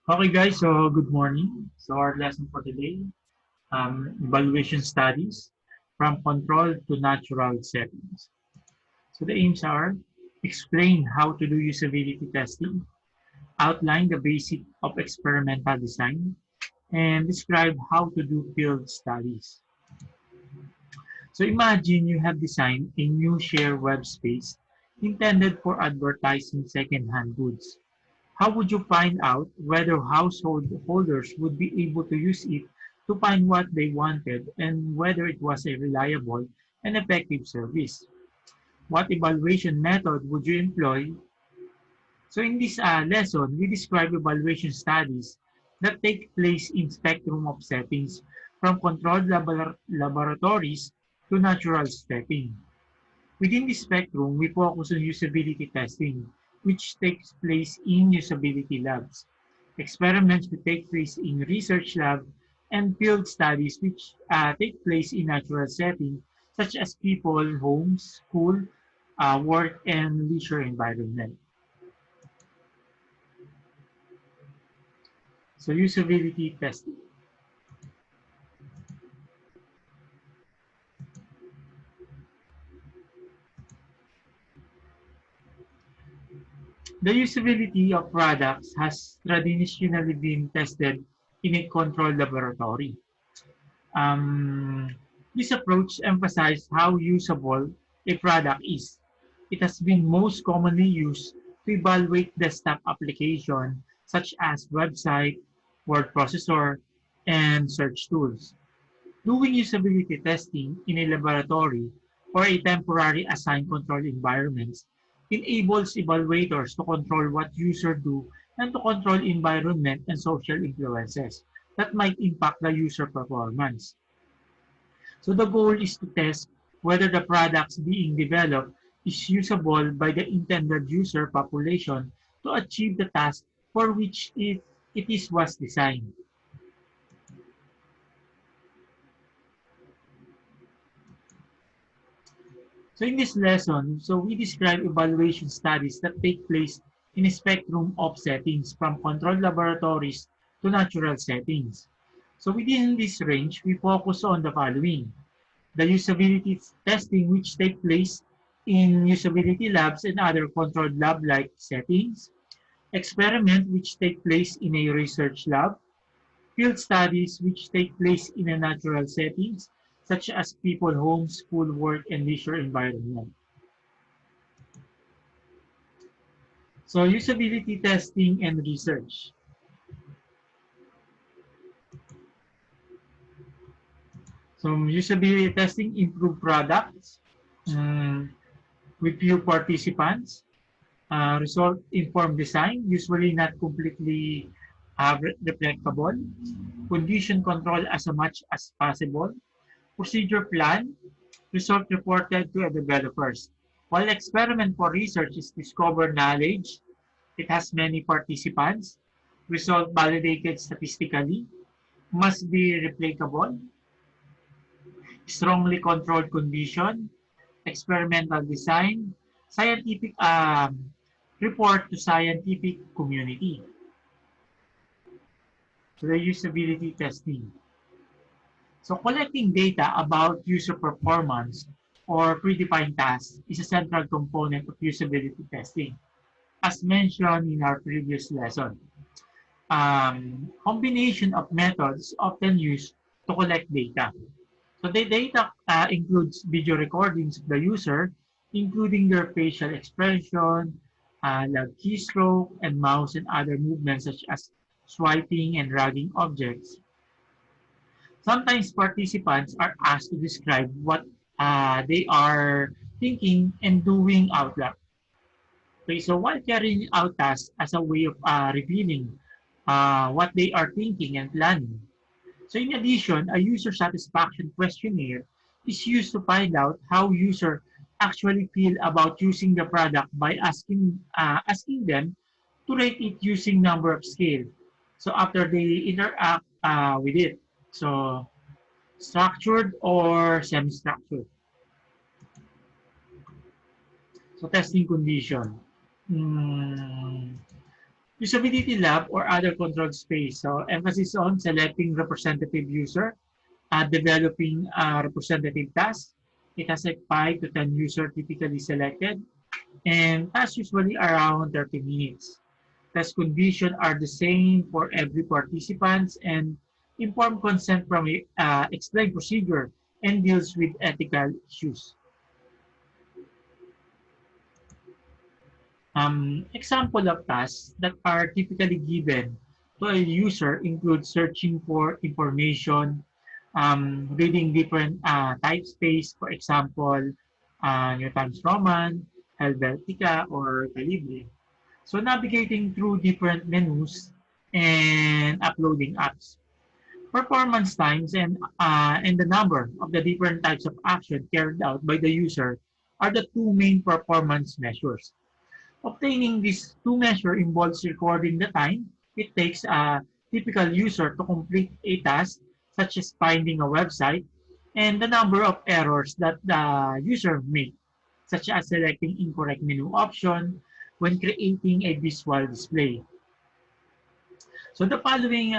Okay, guys, so good morning. So our lesson for today, evaluation studies from controlled to natural settings. So the aims are explain how to do usability testing, outline the basic of experimental design, and describe how to do field studies. So imagine you have designed a new share web space intended for advertising second-hand goods. How would you find out whether household holders would be able to use it to find what they wanted and whether it was a reliable and effective service? What evaluation method would you employ? So in this lesson, we describe evaluation studies that take place in spectrum of settings from controlled laboratories to natural setting. Within this spectrum, we focus on usability testing, which takes place in usability labs. Experiments will take place in research lab and field studies which take place in natural settings such as people, homes, school, work, and leisure environment. So usability testing. The usability of products has traditionally been tested in a controlled laboratory. Um, this approach emphasizes how usable a product is. It has been most commonly used to evaluate desktop applications such as website, word processor, and search tools. Doing usability testing in a laboratory or a temporary assigned control environments enables evaluators to control what users do and to control environment and social influences that might impact the user performance. So the goal is to test whether the products being developed is usable by the intended user population to achieve the task for which it is was designed. So in this lesson, we describe evaluation studies that take place in a spectrum of settings from controlled laboratories to natural settings. So within this range, we focus on the following: the usability testing which take place in usability labs and other controlled lab-like settings, experiment which take place in a research lab, field studies which take place in a natural settings, such as people, homes, school, work, and leisure environment. So usability testing and research. So usability testing improve products um, with few participants. Result informed design, usually not completely replicable. Condition control as much as possible. Procedure plan, result reported to the developers. While experiment for research is discover knowledge, it has many participants. Result validated statistically, must be replicable, strongly controlled condition, experimental design, scientific report to scientific community. So the usability testing. So collecting data about user performance or predefined tasks is a central component of usability testing, as mentioned in our previous lesson. Combination of methods often used to collect data. So the data includes video recordings of the user, including their facial expression, like keystroke, and mouse and other movements such as swiping and dragging objects. Sometimes participants are asked to describe what they are thinking and doing out loud. Okay, so while carrying out tasks as a way of revealing what they are thinking and planning. So in addition, a user satisfaction questionnaire is used to find out how users actually feel about using the product by asking them to rate it using number of scale. So after they interact with it. So structured or semi-structured. So testing condition. Hmm. Usability lab or other controlled space. So emphasis on selecting representative user, developing a representative task. It has like 5 to 10 user typically selected, and tasks usually around 30 minutes. Test conditions are the same for every participant and informed consent from a explained procedure and deals with ethical issues. Example of tasks that are typically given to a user include searching for information, reading different typespace, for example, New Times Roman, Helvetica, or Calibre. So navigating through different menus and uploading apps. Performance times and the number of the different types of action carried out by the user are the two main performance measures. Obtaining these two measures involves recording the time it takes a typical user to complete a task, such as finding a website, and the number of errors that the user made, such as selecting incorrect menu option when creating a visual display. So the following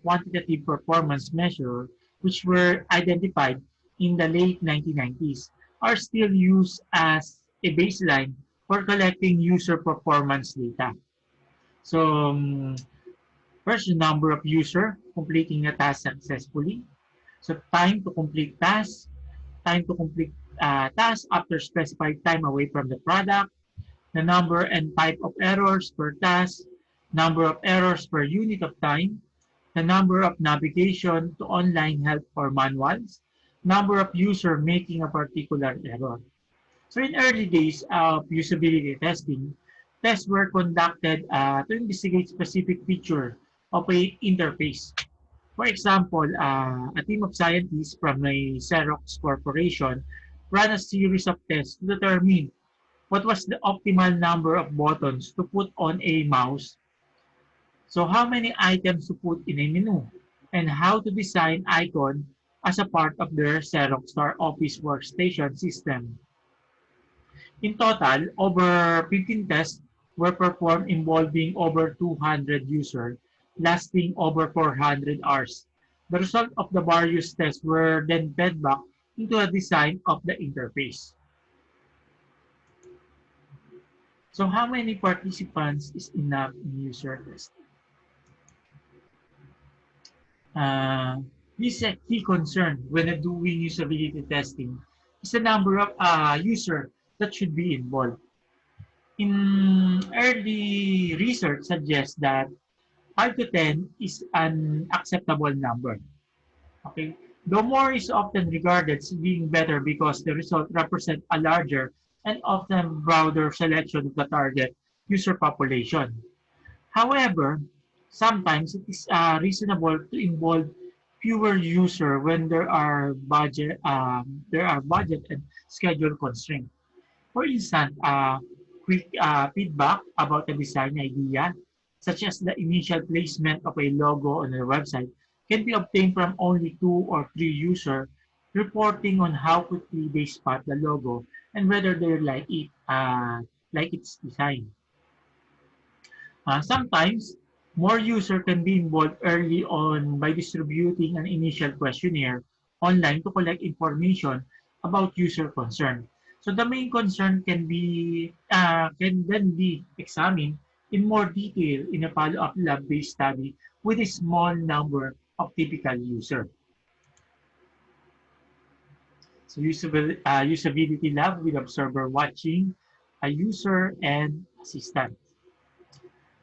quantitative performance measures, which were identified in the late 1990s, are still used as a baseline for collecting user performance data. So first, the number of user completing a task successfully. So time to complete task, time to complete task after specified time away from the product, the number and type of errors per task, number of errors per unit of time, the number of navigation to online help or manuals, number of user making a particular error. So in early days of usability testing, tests were conducted to investigate specific feature of a interface. For example, a team of scientists from a Xerox corporation ran a series of tests to determine what was the optimal number of buttons to put on a mouse, so how many items to put in a menu, and how to design icon as a part of their Xerox Star Office workstation system. In total, over 15 tests were performed involving over 200 users, lasting over 400 hours. The result of the various tests were then fed back into the design of the interface. So how many participants is enough in user test? Uh, this is a key concern when doing usability testing is the number of user that should be involved. In early research suggests that 5 to 10 is an acceptable number. Okay, though more is often regarded as being better because the result represents a larger and often broader selection of the target user population. However, sometimes it is reasonable to involve fewer users when there are budget and schedule constraints. For instance, quick feedback about a design idea, such as the initial placement of a logo on a website, can be obtained from only 2 or 3 users reporting on how quickly they spot the logo and whether they like its design. Sometimes, more users can be involved early on by distributing an initial questionnaire online to collect information about user concern. So the main concern can then be examined in more detail in a follow-up lab-based study with a small number of typical users. So usability lab with observer watching, a user, and assistant.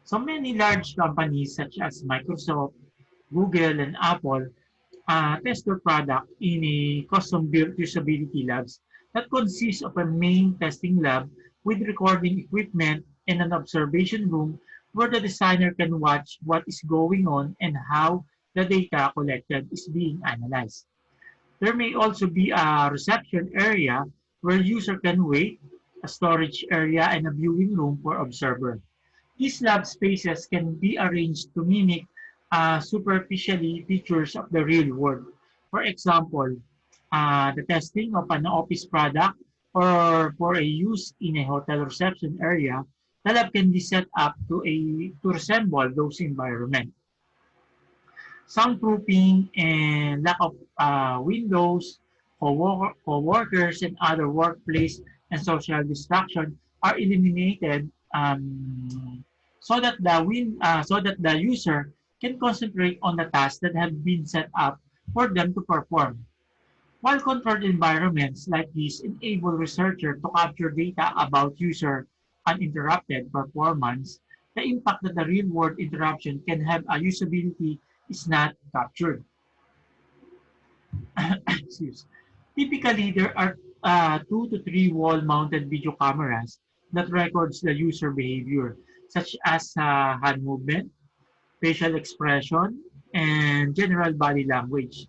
So many large companies such as Microsoft, Google, and Apple test their product in a custom-built usability labs that consists of a main testing lab with recording equipment and an observation room where the designer can watch what is going on and how the data collected is being analyzed. There may also be a reception area where user can wait, a storage area, and a viewing room for observer. These lab spaces can be arranged to mimic superficially features of the real world. For example, the testing of an office product or for a use in a hotel reception area The lab can be set up to resemble those environments. Soundproofing and lack of windows, co-workers, and other workplace and social distraction are eliminated so that the user can concentrate on the tasks that have been set up for them to perform. While controlled environments like these enable researchers to capture data about user uninterrupted performance, the impact that the real-world interruption can have on usability is not captured. Excuse. Typically, there are 2 to 3 wall-mounted video cameras that records the user behavior, such as hand movement, facial expression, and general body language.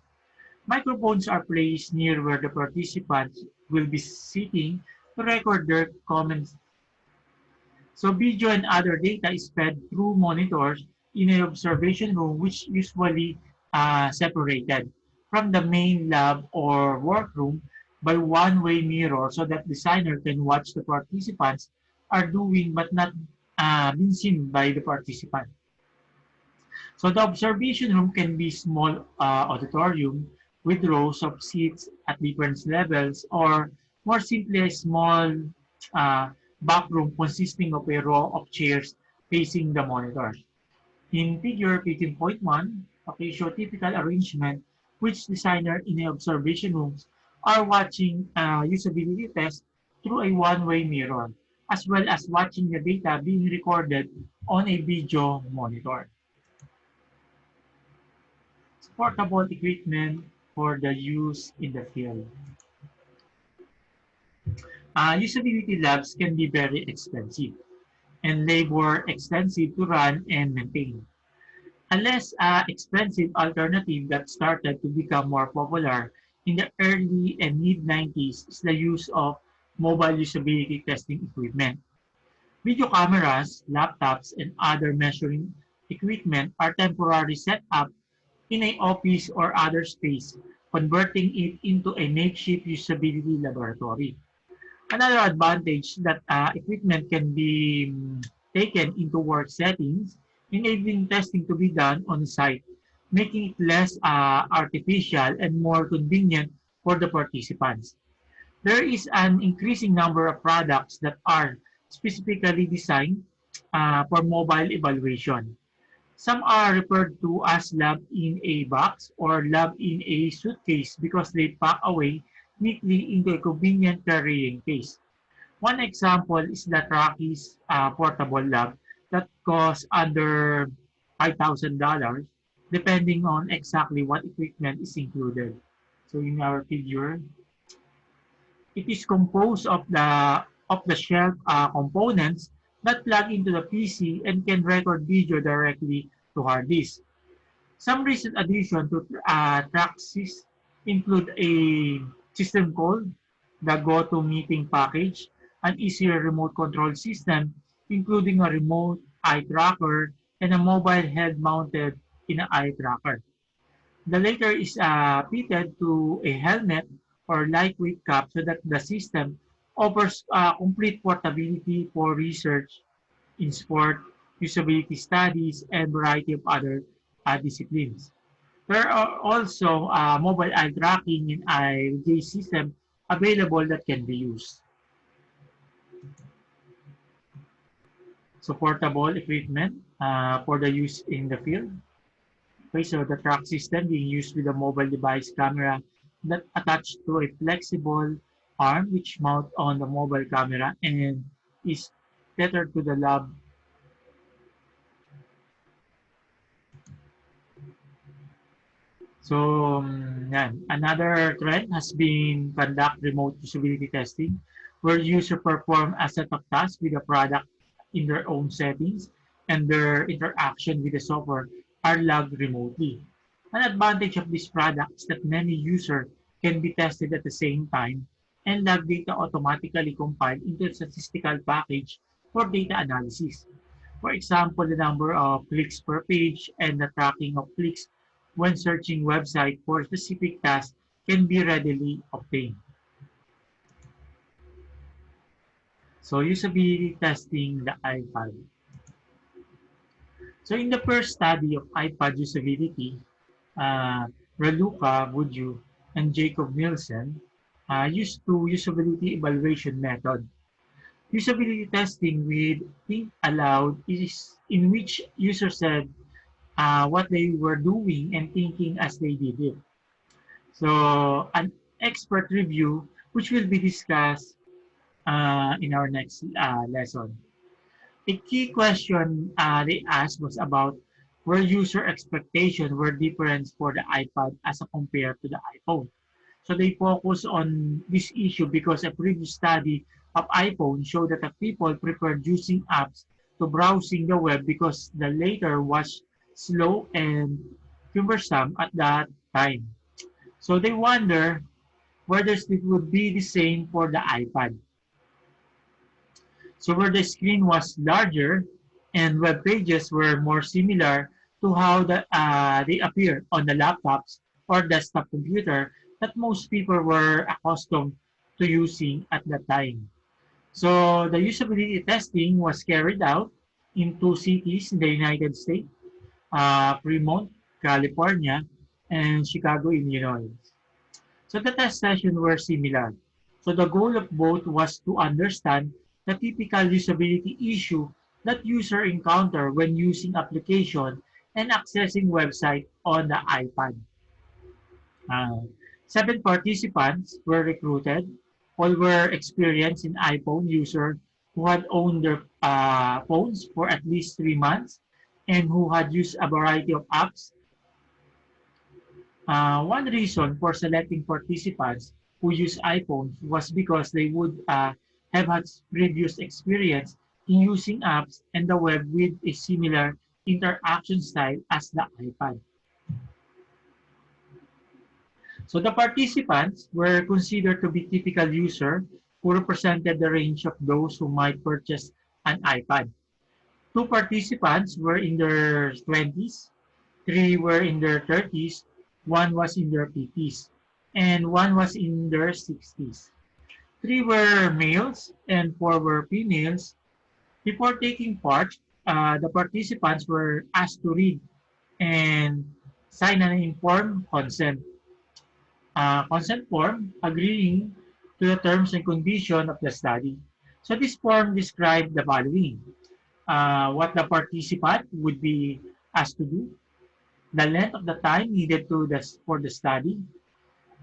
Microphones are placed near where the participants will be sitting to record their comments. So video and other data is fed through monitors in an observation room, which usually separated from the main lab or workroom by one-way mirror so that designer can watch the participants are doing but not being seen by the participant. So the observation room can be small auditorium with rows of seats at different levels, or more simply a small uh, back room consisting of a row of chairs facing the monitor. In figure 15.1, okay, show typical arrangement which designer in the observation rooms are watching usability test through a one-way mirror, as well as watching the data being recorded on a video monitor. Portable equipment for the use in the field. Usability labs can be very expensive and labor extensive to run and maintain. A less expensive alternative that started to become more popular in the early and mid-90s is the use of mobile usability testing equipment. Video cameras, laptops, and other measuring equipment are temporarily set up in an office or other space, converting it into a makeshift usability laboratory. Another advantage that equipment can be taken into work settings, enabling testing to be done on site, making it less artificial and more convenient for the participants. There is an increasing number of products that are specifically designed for mobile evaluation. Some are referred to as lab in a box or lab in a suitcase because they pack away neatly into a convenient carrying case. One example is the Tracky's portable lab that costs under $5,000 depending on exactly what equipment is included. So in our figure, it is composed of the shelf components that plug into the PC and can record video directly to hard disk. Some recent additions to Traxxas include a system called the GoToMeeting package, an easier remote control system, including a remote eye tracker and a mobile head mounted in an eye tracker. The latter is fitted to a helmet or lightweight cap so that the system offers complete portability for research in sport, usability studies, and variety of other disciplines. There are also mobile eye tracking and eye gaze system available that can be used. So portable equipment for the use in the field. Okay, so the track system being used with a mobile device camera that attached to a flexible arm which mount on the mobile camera and is tethered to the lab. So, yan. Another trend has been conduct remote usability testing, where user perform a set of tasks with the product in their own settings, and their interaction with the software are logged remotely. An advantage of this product is that many users can be tested at the same time, and log data automatically compiled into a statistical package for data analysis. For example, the number of clicks per page and the tracking of clicks when searching website for specific tasks can be readily obtained. So usability testing the iPad. So in the first study of iPad usability, uh, Raluca Budju and Jacob Nielsen used two usability evaluation method. Usability testing with think aloud is in which users said what they were doing and thinking as they did it. So an expert review, which will be discussed in our next lesson. A key question they asked was about where user expectations were different for the iPad as compared to the iPhone. So they focus on this issue because a previous study of iPhone showed that the people preferred using apps to browsing the web because the latter was slow and cumbersome at that time. So they wonder whether it would be the same for the iPad. So where the screen was larger and web pages were more similar to how they appear on the laptops or desktop computer that most people were accustomed to using at that time. So the usability testing was carried out in two cities in the United States, Fremont, California, and Chicago, Illinois. So the test sessions were similar. So the goal of both was to understand the typical usability issue that user encounter when using application and accessing website on the iPad. Uh, 7 participants were recruited. All were experienced in iPhone user who had owned their phones for at least 3 months and who had used a variety of apps. One reason for selecting participants who use iPhones was because they would have had previous experience in using apps and the web with a similar interaction style as the iPad. So the participants were considered to be typical users who represented the range of those who might purchase an iPad. Two participants were in their 20s, three were in their 30s, one was in their 50s, and one was in their 60s. Three were males and four were females. Before taking part, the participants were asked to read and sign an informed consent form agreeing to the terms and conditions of the study. So this form described the following: what the participant would be asked to do, the length of the time needed for the study,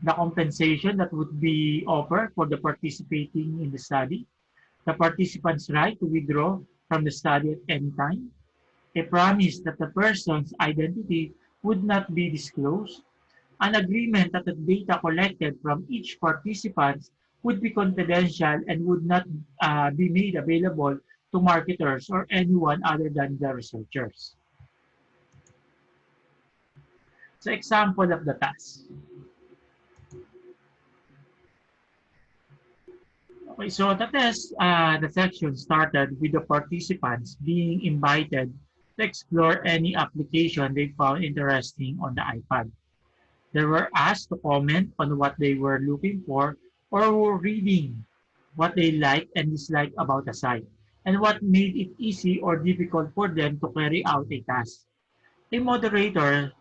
the compensation that would be offered for the participating in the study, the participant's right to withdraw from the study at any time, a promise that the person's identity would not be disclosed, an agreement that the data collected from each participant would be confidential and would not be made available to marketers or anyone other than the researchers. So example of the task. Okay, so the section started with the participants being invited to explore any application they found interesting on the iPad. They were asked to comment on what they were looking for or were reading, what they liked and disliked about a site, and what made it easy or difficult for them to carry out a task. A moderator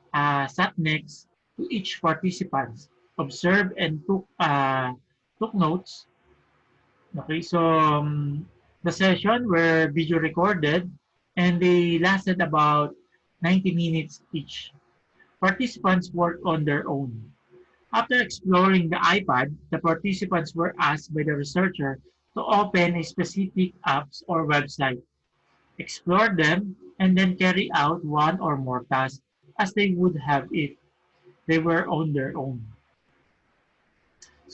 sat next to each participant, observed and took notes. Okay, so the session were video recorded and they lasted about 90 minutes each. Participants worked on their own. After exploring the iPad, the participants were asked by the researcher to open a specific apps or website, explore them, and then carry out one or more tasks as they would have if they were on their own.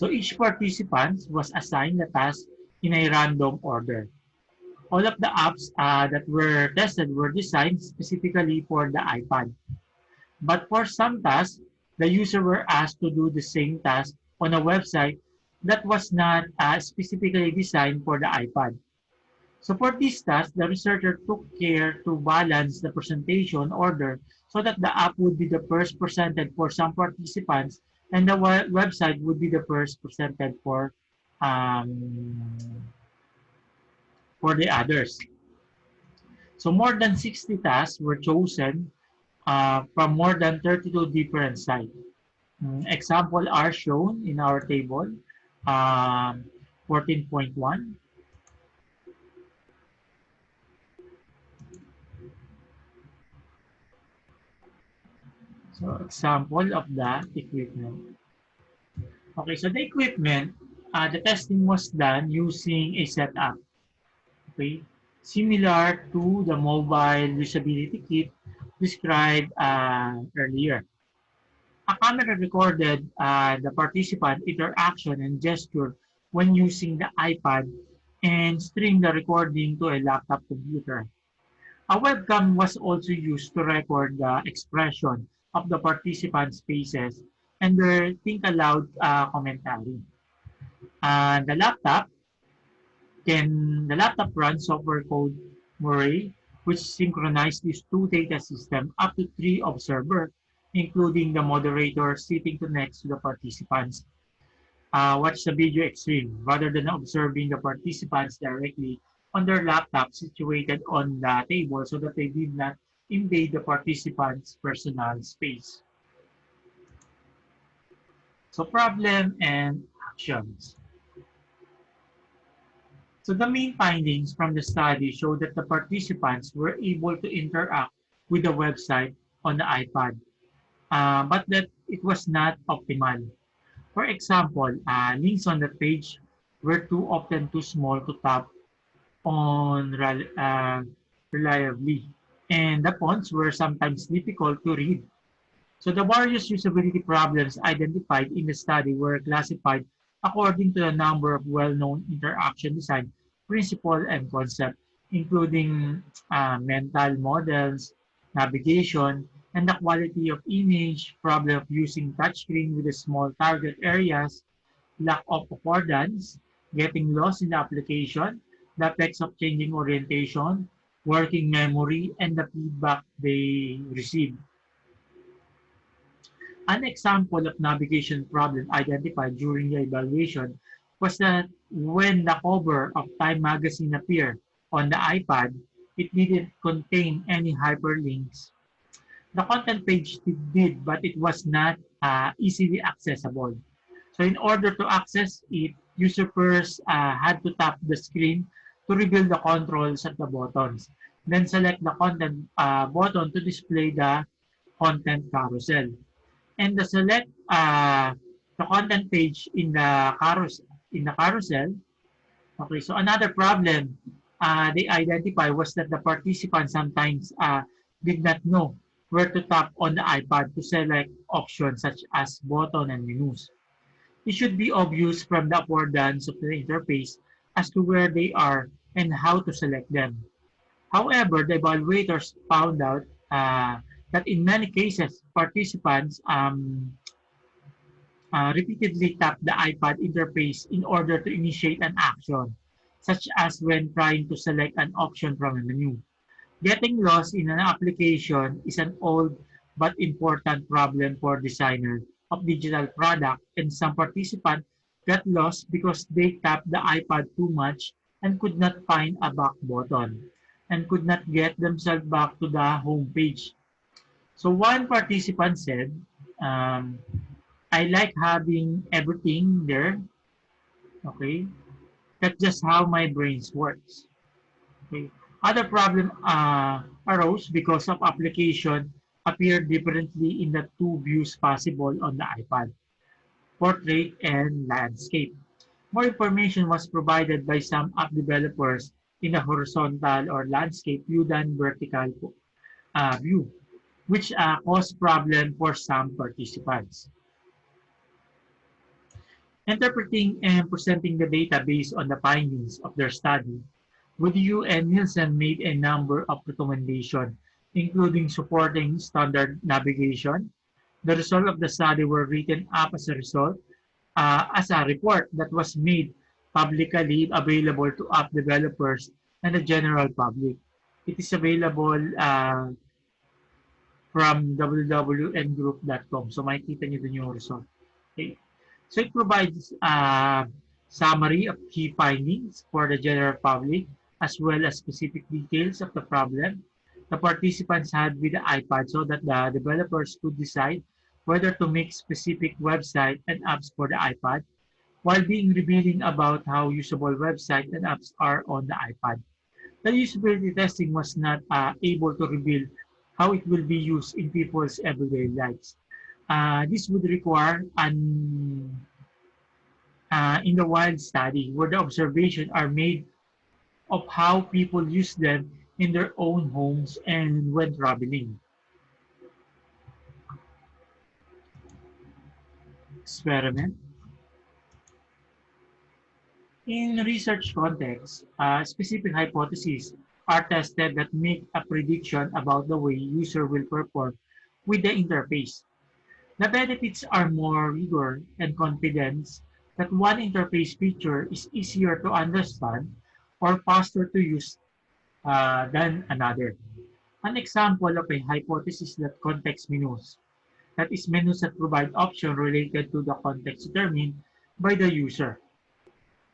So each participant was assigned a task in a random order. All of the apps that were tested were designed specifically for the iPad. But for some tasks, the user were asked to do the same task on a website that was not specifically designed for the iPad. So for this task, the researcher took care to balance the presentation order so that the app would be the first presented for some participants and the website would be the first presented for um, for the others. So more than 60 tasks were chosen from more than 32 different sites. Example are shown in our table, um, 14.1. So example of the equipment. Okay, so the equipment, the testing was done using a setup, okay, similar to the mobile usability kit described earlier. A camera recorded the participant interaction and gesture when using the iPad and streamed the recording to a laptop computer. A webcam was also used to record the expression of the participants' faces and their think aloud commentary. The laptop runs software called Murray, which synchronizes these two data systems up to three observers, including the moderator sitting next to the participants. Watch the video extreme rather than observing the participants directly on their laptop situated on the table so that they did not invade the participants' personal space. So problem and actions. So the main findings from the study show that the participants were able to interact with the website on the iPad, but that it was not optimal. For example, links on the page were too often too small to tap on reliably, and the fonts were sometimes difficult to read. So the various usability problems identified in the study were classified according to the number of well-known interaction design principles and concepts, including mental models, navigation, and the quality of image, problem of using touchscreen with a small target areas, lack of accordance, getting lost in the application, the effects of changing orientation, working memory, and the feedback they receive. An example of navigation problem identified during the evaluation was that when the cover of Time magazine appeared on the iPad, it didn't contain any hyperlinks. The content page did, but it was not easily accessible. So in order to access it, user first had to tap the screen to reveal the controls at the buttons. Then select the content button to display the content carousel. And the select the content page in the carousel. Okay, so another problem they identify was that the participants sometimes did not know where to tap on the iPad to select options such as button and menus. It should be obvious from the affordance of the interface as to where they are and how to select them. However, the evaluators found out that in many cases, participants repeatedly tap the iPad interface in order to initiate an action, such as when trying to select an option from a menu. Getting lost in an application is an old but important problem for designers of digital product, and some participants got lost because they tapped the iPad too much and could not find a back button and could not get themselves back to the home page. So one participant said, um, I like having everything there. Okay, that's just how my brain works. Okay. Other problem arose because of application appeared differently in the two views possible on the iPad, portrait and landscape. More information was provided by some app developers in the horizontal or landscape view than vertical view, which caused problem for some participants. Interpreting and presenting the data based on the findings of their study, Woodhue and Nielsen made a number of recommendations, including supporting standard navigation. The results of the study were written up as a report that was made publicly available to app developers and the general public. It is available from www.ngroup.com. So makikita niyo dun yung result. Okay. So it provides a summary of key findings for the general public. as well as specific details of the problem the participants had with the iPad so that the developers could decide whether to make specific website and apps for the iPad while being revealing about how usable websites and apps are on the iPad. The usability testing was not able to reveal how it will be used in people's everyday lives. This would require an in the wild study where the observations are made of how people use them in their own homes and when traveling. Experiment. In research contexts, specific hypotheses are tested that make a prediction about the way user will perform with the interface. The benefits are more rigor and confidence that one interface feature is easier to understand or faster to use than another. An example of a hypothesis that context menus, that is menus that provide options related to the context determined by the user,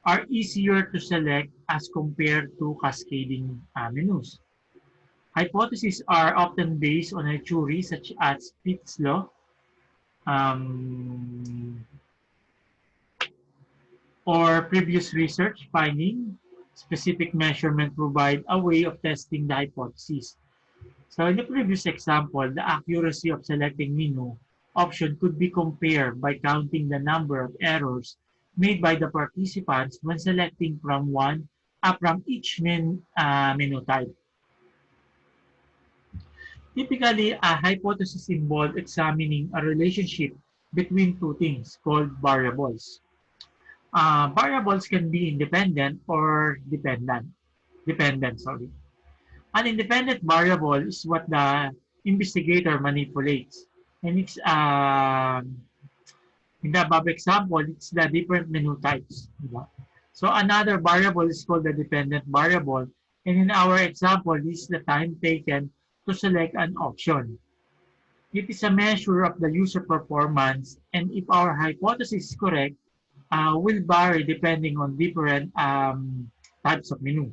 are easier to select as compared to cascading menus. Hypotheses are often based on a theory such as Fitts law, um, or previous research finding. Specific measurement provide a way of testing the hypothesis. So in the previous example, the accuracy of selecting menu option could be compared by counting the number of errors made by the participants when selecting from each menu type. Typically, a hypothesis involves examining a relationship between two things called variables. Variables can be independent or dependent. Sorry. An independent variable is what the investigator manipulates, and it's in the above example, it's the different menu types. Diba? So another variable is called the dependent variable, and in our example, this is the time taken to select an option. It is a measure of the user performance, and if our hypothesis is correct, will vary depending on different types of menu.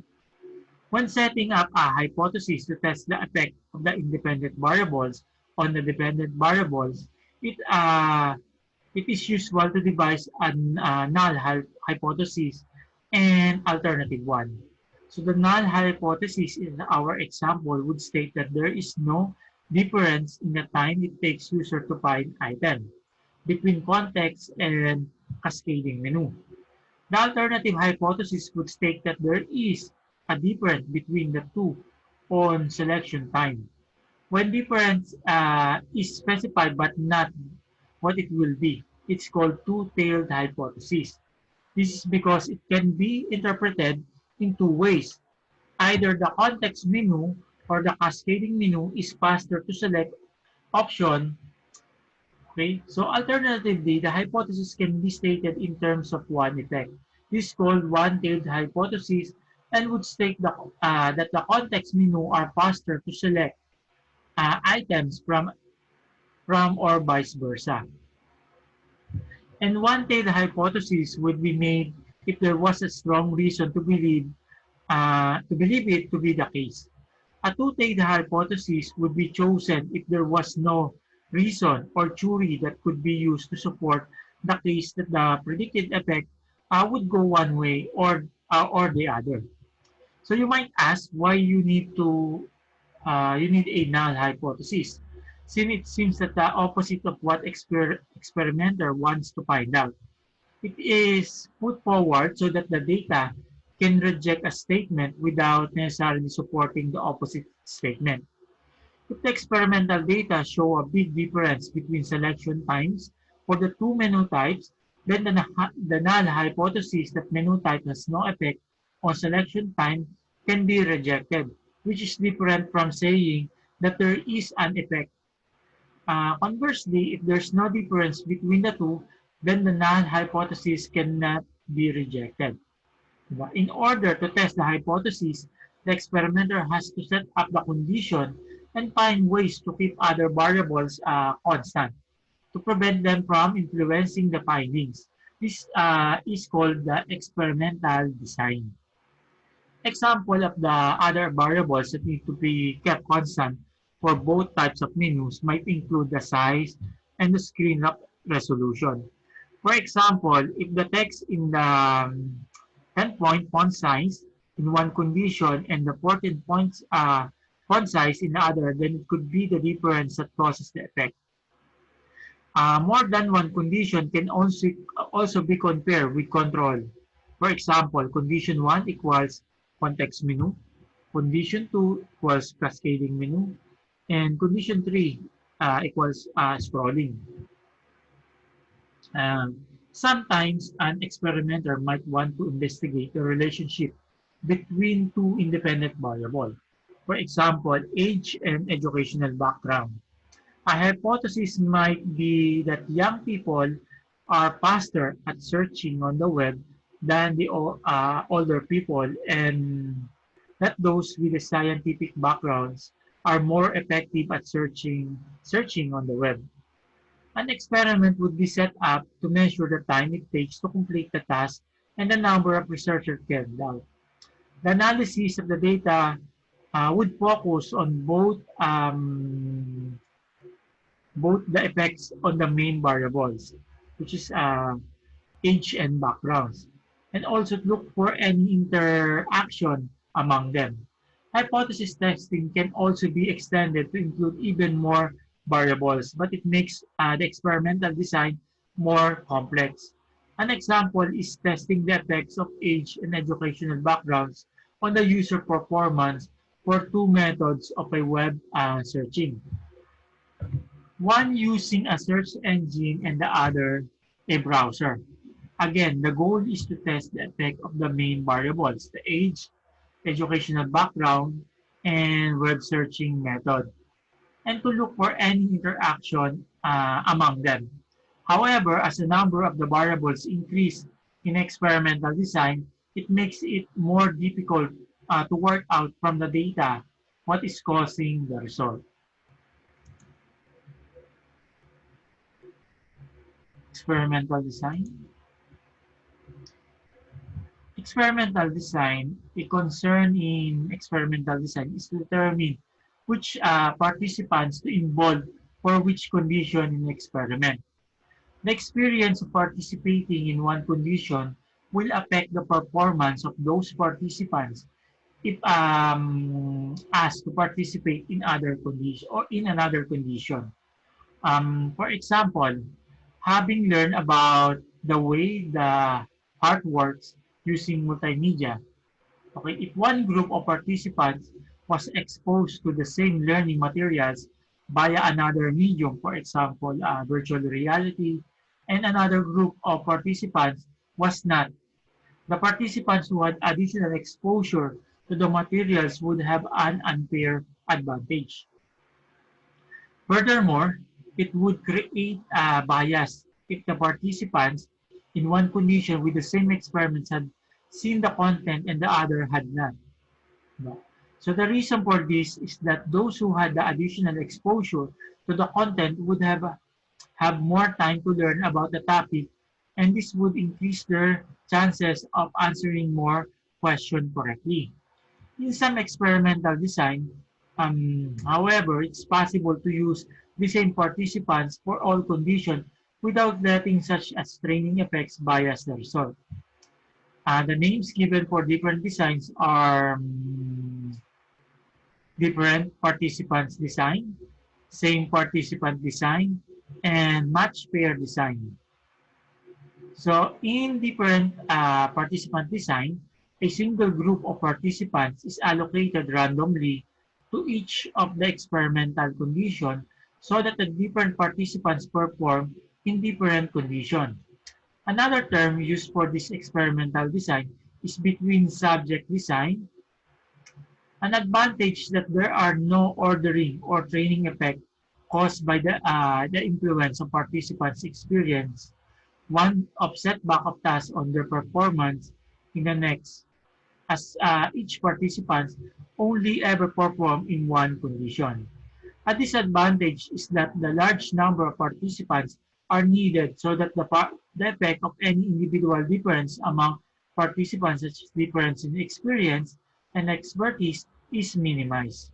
When setting up a hypothesis to test the effect of the independent variables on the dependent variables, it, uh, it is usual to devise a null hypothesis and alternative one. So the null hypothesis in our example would state that there is no difference in the time it takes user to find item between context and cascading menu. The alternative hypothesis would state that there is a difference between the two on selection time. When difference is specified but not what it will be, it's called two-tailed hypothesis. This is because it can be interpreted in two ways. Either the context menu or the cascading menu is faster to select option. Okay, so alternatively, the hypothesis can be stated in terms of one effect. This is called one-tailed hypothesis and would state that the context menu are faster to select items from or vice versa. And one-tailed hypothesis would be made if there was a strong reason to believe it to be the case. A two-tailed hypothesis would be chosen if there was no reason or theory that could be used to support the case that the predicted effect would go one way or the other. So you might ask why you need a null hypothesis, since it seems that the opposite of what experimenter wants to find out. It is put forward so that the data can reject a statement without necessarily supporting the opposite statement. If the experimental data show a big difference between selection times for the two menu types, then the null hypothesis that menu type has no effect on selection time can be rejected, which is different from saying that there is an effect. Conversely, if there's no difference between the two, then the null hypothesis cannot be rejected. In order to test the hypothesis, the experimenter has to set up the condition and find ways to keep other variables constant to prevent them from influencing the findings. This is called the experimental design. Example of the other variables that need to be kept constant for both types of menus might include the size and the screen resolution. For example, if the text in the 10-point font size in one condition and the 14 points font size in the other, then it could be the difference that causes the effect. More than one condition can also be compared with control. For example, condition 1 equals context menu, condition 2 equals cascading menu, and condition 3 equals scrolling. Sometimes an experimenter might want to investigate the relationship between two independent variables. For example, age and educational background. A hypothesis might be that young people are faster at searching on the web than the older people, and that those with a scientific backgrounds are more effective at searching on the web. An experiment would be set up to measure the time it takes to complete the task and the number of researchers carried out. The analysis of the data would focus on both the effects on the main variables, which is age and backgrounds, and also look for any interaction among them. Hypothesis testing can also be extended to include even more variables, but it makes the experimental design more complex. An example is testing the effects of age and educational backgrounds on the user performance for two methods of a web searching. One using a search engine and the other a browser. Again, the goal is to test the effect of the main variables, the age, educational background, and web searching method, and to look for any interaction among them. However, as the number of the variables increase in experimental design, it makes it more difficult to work out from the data what is causing the result. Experimental design. Experimental design, a concern in experimental design is to determine which participants to involve for which condition in the experiment. The experience of participating in one condition will affect the performance of those participants if asked to participate in other condition or in another condition. For example, having learned about the way the heart works using multimedia. Okay, if one group of participants was exposed to the same learning materials via another medium, for example, virtual reality, and another group of participants was not, the participants who had additional exposure to the materials would have an unfair advantage. Furthermore, it would create a bias if the participants in one condition with the same experiments had seen the content and the other had not. No. So the reason for this is that those who had the additional exposure to the content would have more time to learn about the topic, and this would increase their chances of answering more questions correctly. In some experimental design, however, it's possible to use the same participants for all conditions without letting such as training effects bias the result. The names given for different designs are different participants design, same participant design, and match pair design. So in different participant design, a single group of participants is allocated randomly to each of the experimental conditions so that the different participants perform in different conditions. Another term used for this experimental design is between subject design. An advantage that there are no ordering or training effect caused by the influence of participants' experience, one of setback of tasks on their performance in the next, as each participant only ever perform in one condition. A disadvantage is that the large number of participants are needed so that the effect of any individual difference among participants, such as difference in experience, and expertise is minimized.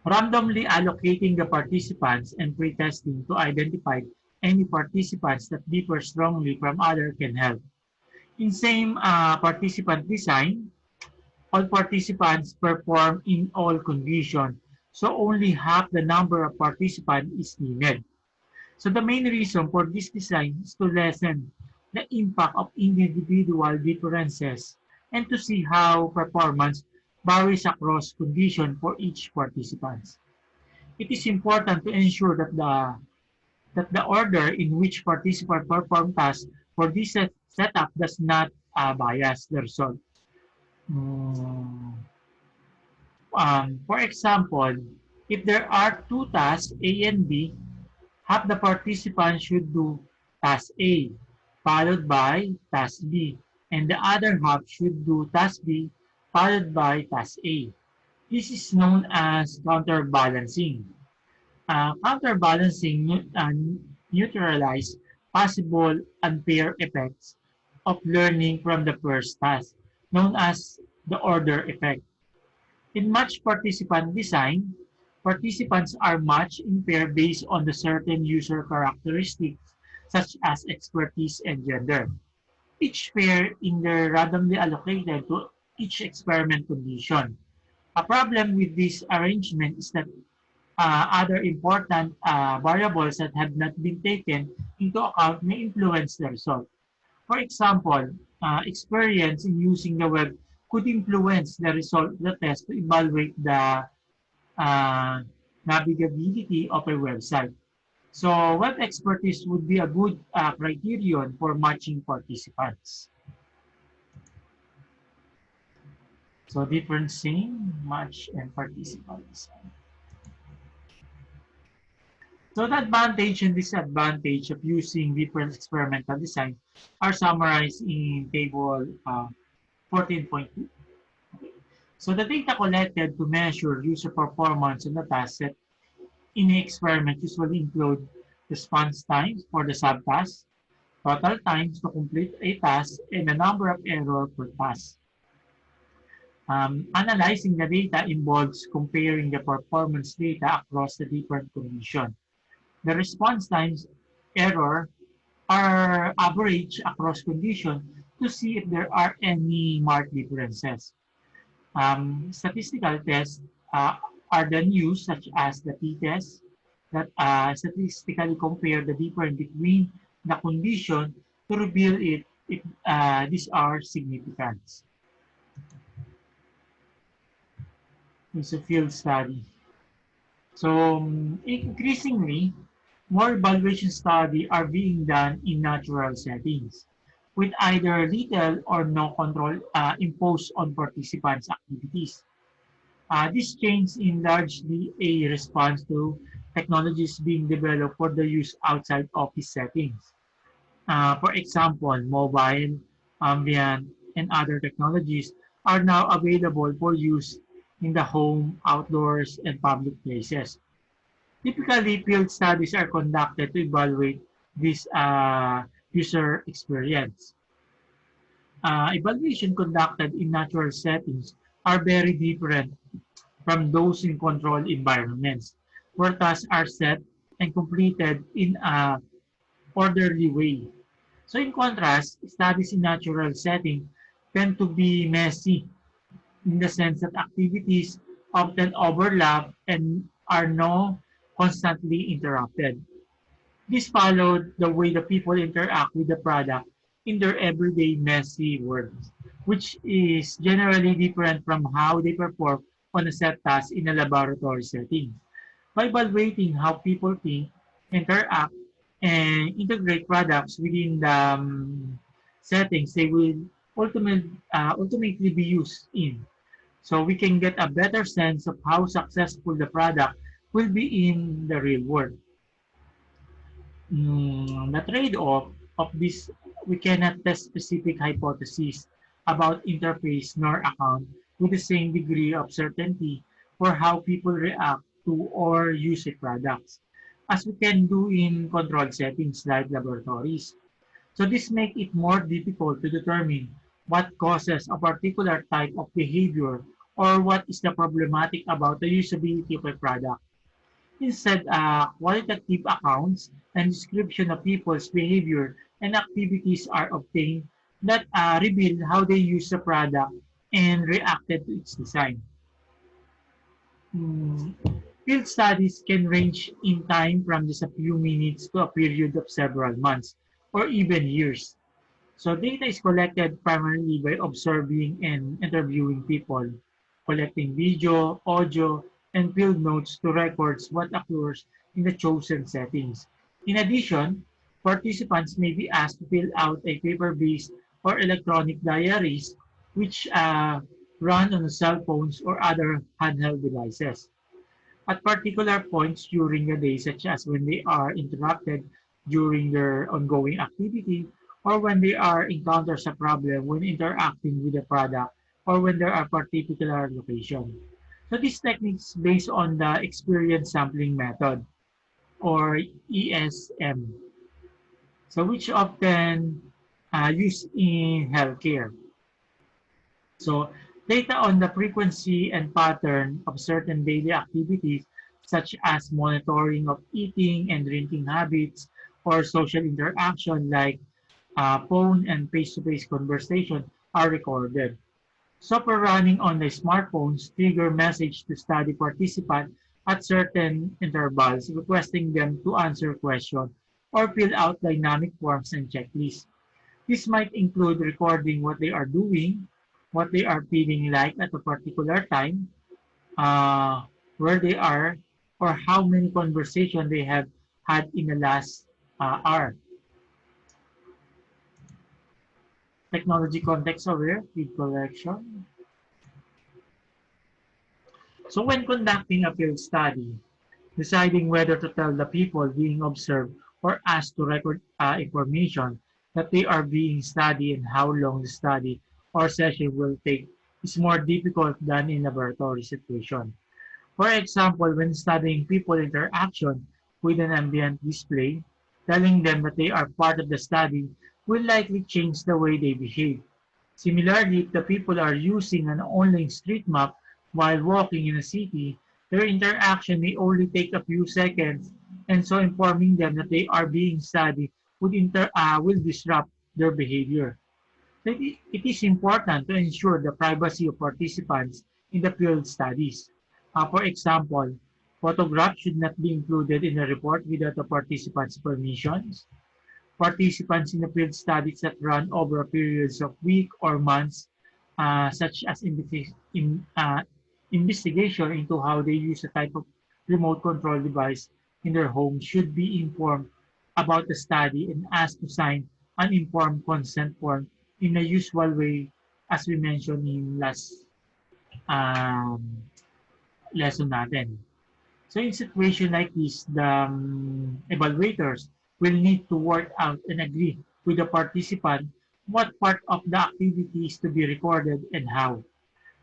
Randomly allocating the participants and pre-testing to identify any participants that differ strongly from others can help. In same participant design, all participants perform in all conditions, so only half the number of participants is needed. So the main reason for this design is to lessen the impact of individual differences and to see how performance varies across conditions for each participant. It is important to ensure that the order in which participants perform tasks for this setup does not bias the result. Mm, for example, if there are two tasks, A and B, half the participants should do task A, followed by task B, and the other half should do task B, followed by task A. This is known as counterbalancing. Counterbalancing neutralizes possible unfair effects of learning from the first task, known as the order effect. In matched participant design, participants are matched in pair based on the certain user characteristics such as expertise and gender. Each pair in there randomly allocated to each experiment condition. A problem with this arrangement is that other important variables that have not been taken into account may influence the result. For example, experience in using the web could influence the result of the test to evaluate the uh, navigability of a website. So web expertise would be a good criterion for matching participants. So differencing match and participants. So the advantage and disadvantage of using different experimental design are summarized in table 14.2. So the data collected to measure user performance on the task set in the experiment usually include response times for the subtask, total times to complete a task, and the number of errors per task. Analyzing the data involves comparing the performance data across the different conditions. The response times error are averaged across conditions to see if there are any marked differences. Statistical tests are then used, such as the t-test, that statistically compare the difference between the condition to reveal if these are significant. It's a field study. So increasingly, more evaluation studies are being done in natural settings, with either little or no control imposed on participants' activities. This change is largely a response to technologies being developed for the use outside office settings. For example, mobile, ambient, and other technologies are now available for use in the home, outdoors, and public places. Typically, field studies are conducted to evaluate this user experience. Evaluation conducted in natural settings are very different from those in controlled environments, where tasks are set and completed in an orderly way. So in contrast, studies in natural settings tend to be messy in the sense that activities often overlap and are not constantly interrupted. This followed the way the people interact with the product in their everyday messy world, which is generally different from how they perform on a set task in a laboratory setting. By evaluating how people think, interact, and integrate products within the settings they will ultimately be used in. So we can get a better sense of how successful the product will be in the real world. The trade-off of this, we cannot test specific hypotheses about interface nor account with the same degree of certainty for how people react to or use a products as we can do in controlled settings like laboratories. So this makes it more difficult to determine what causes a particular type of behavior, or what is the problematic about the usability of a product. Instead, qualitative accounts and description of people's behavior and activities are obtained that reveal how they use the product and reacted to its design. Mm, Field studies can range in time from just a few minutes to a period of several months or even years. So data is collected primarily by observing and interviewing people, collecting video, audio, and field notes to records what occurs in the chosen settings. In addition, participants may be asked to fill out a paper-based or electronic diaries which run on cell phones or other handheld devices. At particular points during the day, such as when they are interrupted during their ongoing activity, or when they are encounters a problem when interacting with the product, or when there are particular location. So this technique is based on the experience sampling method, or ESM, so which often used in healthcare. So data on the frequency and pattern of certain daily activities, such as monitoring of eating and drinking habits or social interaction like phone and face-to-face conversation, are recorded. Software running on the smartphones trigger message to study participant at certain intervals, requesting them to answer questions or fill out dynamic forms and checklists. This might include recording what they are doing, what they are feeling like at a particular time, uh, where they are, or how many conversations they have had in the last hour. Technology context aware, feed collection. So when conducting a field study, deciding whether to tell the people being observed or asked to record information that they are being studied and how long the study or session will take is more difficult than in a laboratory situation. For example, when studying people interaction with an ambient display, telling them that they are part of the study will likely change the way they behave. Similarly, if the people are using an online street map while walking in a city, their interaction may only take a few seconds, and so informing them that they are being studied will disrupt their behavior. It is important to ensure the privacy of participants in the field studies. For example, photographs should not be included in a report without the participants' permissions. Participants in the field studies that run over periods of weeks or months, such as investigation into how they use a type of remote control device in their home, should be informed about the study and asked to sign an informed consent form in a usual way, as we mentioned in last um, lesson natin. So in situation like this, the evaluators will need to work out and agree with the participant what part of the activity is to be recorded and how.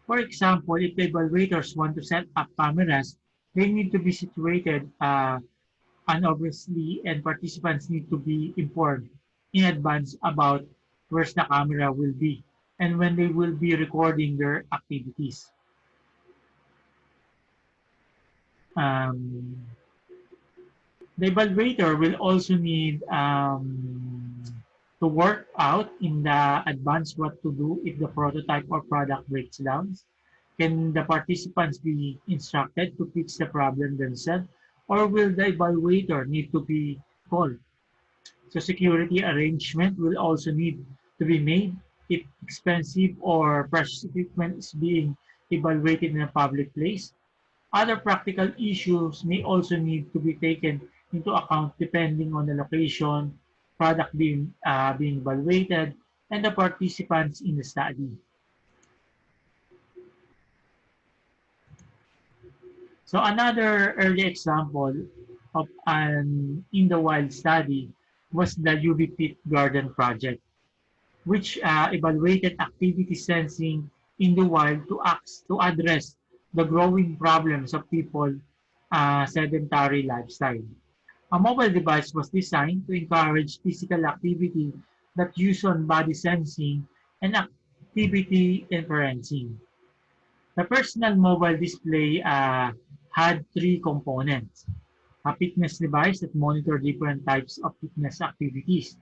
For example, if the evaluators want to set up cameras, they need to be situated and obviously and participants need to be informed in advance about where the camera will be and when they will be recording their activities. Um, The evaluator will also need to work out in the advance what to do if the prototype or product breaks down. Can the participants be instructed to fix the problem themselves, or will the evaluator need to be called? So security arrangement will also need to be made if expensive or precious equipment is being evaluated in a public place. Other practical issues may also need to be taken into account depending on the location, product being evaluated, and the participants in the study. So another early example of an in the wild study was the UV Pit Garden project, which evaluated activity sensing in the wild to address the growing problems of people sedentary lifestyle. A mobile device was designed to encourage physical activity that use on body sensing and activity inferencing. The personal mobile display had three components: a fitness device that monitored different types of fitness activities,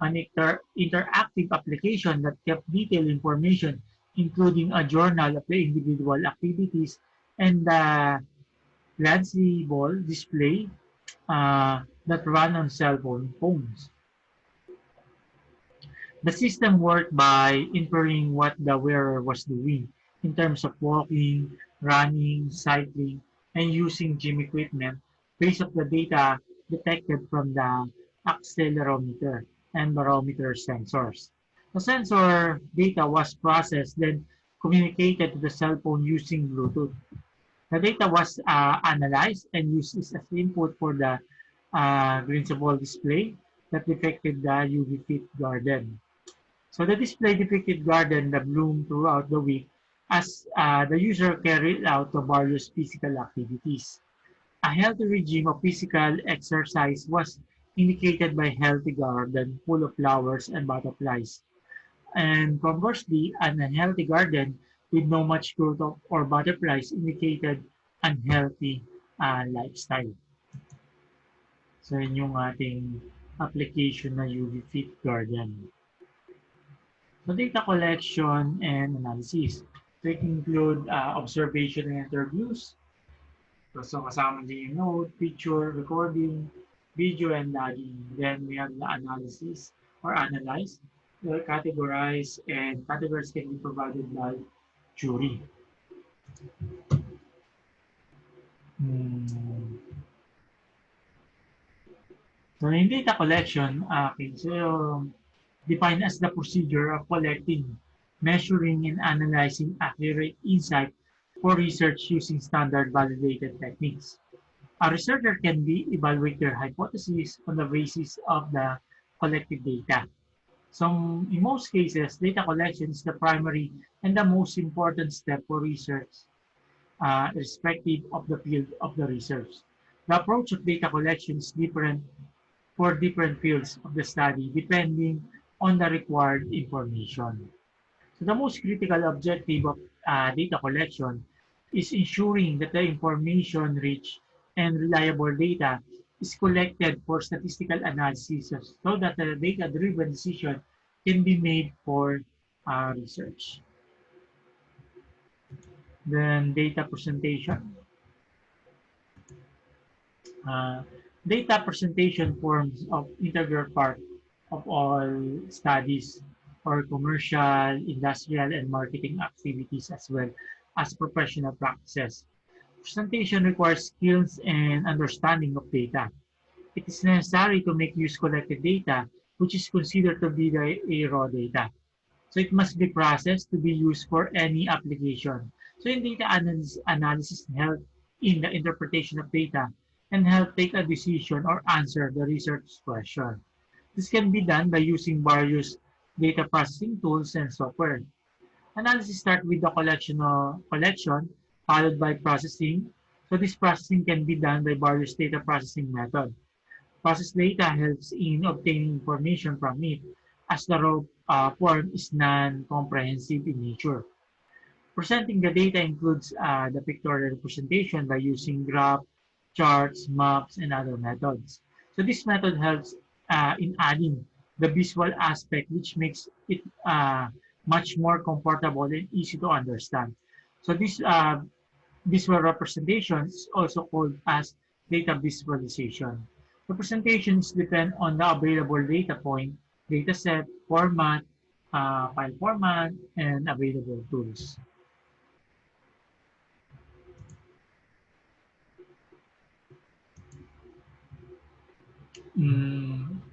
an interactive application that kept detailed information, including a journal of the individual activities, and the glasable display that ran on cell phones. The system worked by inferring what the wearer was doing in terms of walking, running, cycling, and using gym equipment based on the data detected from the accelerometer and barometer sensors. The sensor data was processed, then communicated to the cell phone using Bluetooth. The data was analyzed and used as input for the greensable display that depicted the UV fit garden. So the display depicted garden that bloomed throughout the week as the user carried out the various physical activities. A healthy regime of physical exercise was indicated by healthy garden full of flowers and butterflies. And conversely, an unhealthy garden with no much growth or butterflies indicated unhealthy lifestyle. So yun yung ating application na UV Fit Garden. So data collection and analysis. So it include observation and interviews. So kasama din yung note, picture, recording, video, and logging. Then we have the analysis or analyze, categorize, and categories can be provided by jury. Hmm. So in data collection, okay, so defined as the procedure of collecting, measuring, and analyzing accurate insight for research using standard validated techniques. A researcher can evaluate their hypotheses on the basis of the collected data. So in most cases, data collection is the primary and the most important step for research, irrespective of the field of the research. The approach of data collection is different for different fields of the study depending on the required information. So the most critical objective of data collection is ensuring that the information rich and reliable data is collected for statistical analysis so that the data-driven decision can be made for research. Then data presentation. Uh, Data presentation forms of integral part of all studies or commercial, industrial, and marketing activities as well as professional practices. Presentation requires skills and understanding of data. It is necessary to make use collected data, which is considered to be the raw data. So it must be processed to be used for any application. So in data analysis help in the interpretation of data and help take a decision or answer the research question. This can be done by using various data processing tools and software. Analysis starts with the collection, followed by processing. So this processing can be done by various data processing methods. Processed data helps in obtaining information from it, as the raw form is non-comprehensive in nature. Presenting the data includes the pictorial representation by using graphs, charts, maps, and other methods. So this method helps in adding the visual aspect, which makes it much more comfortable and easy to understand. So this visual representation is also called as data visualization. Representations depend on the available data point, dataset, format, file format, and available tools.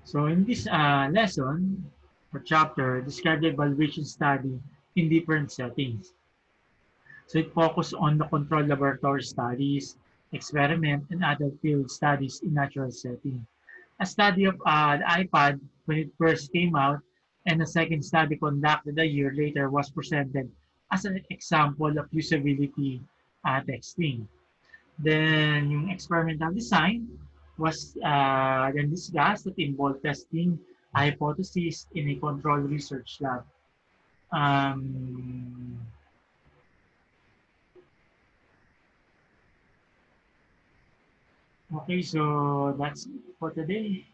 So in this lesson or chapter, describe the evaluation study in different settings. So it focuses on the controlled laboratory studies, experiment, and other field studies in natural setting. A study of the iPad when it first came out, and a second study conducted a year later was presented as an example of usability testing. Then yung experimental design was then discussed that involved testing a hypothesis in a controlled research lab. Um, okay, so that's it for today.